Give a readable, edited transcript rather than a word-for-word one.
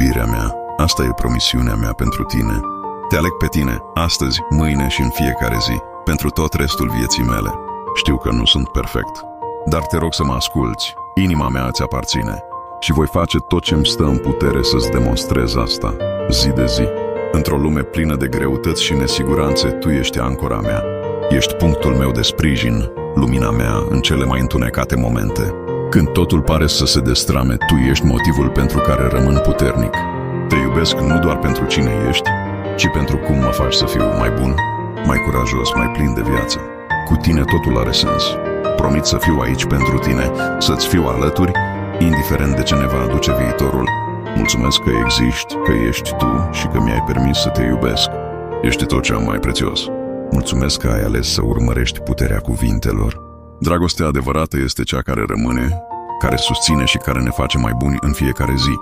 Iubirea mea, asta e promisiunea mea pentru tine. Te aleg pe tine, astăzi, mâine și în fiecare zi, pentru tot restul vieții mele. Știu că nu sunt perfect, dar te rog să mă asculți. Inima mea îți aparține și voi face tot ce-mi stă în putere să-ți demonstrez asta, zi de zi. Într-o lume plină de greutăți și nesiguranțe, tu ești ancora mea. Ești punctul meu de sprijin, lumina mea în cele mai întunecate momente. Când totul pare să se destrame, tu ești motivul pentru care rămân puternic. Te iubesc nu doar pentru cine ești, ci pentru cum mă faci să fiu mai bun, mai curajos, mai plin de viață. Cu tine totul are sens. Promit să fiu aici pentru tine, să-ți fiu alături, indiferent de ce ne va aduce viitorul. Mulțumesc că existi, că ești tu și că mi-ai permis să te iubesc. Ești tot ce am mai prețios. Mulțumesc că ai ales să urmărești puterea cuvintelor. Dragostea adevărată este cea care rămâne, care susține și care ne face mai buni în fiecare zi.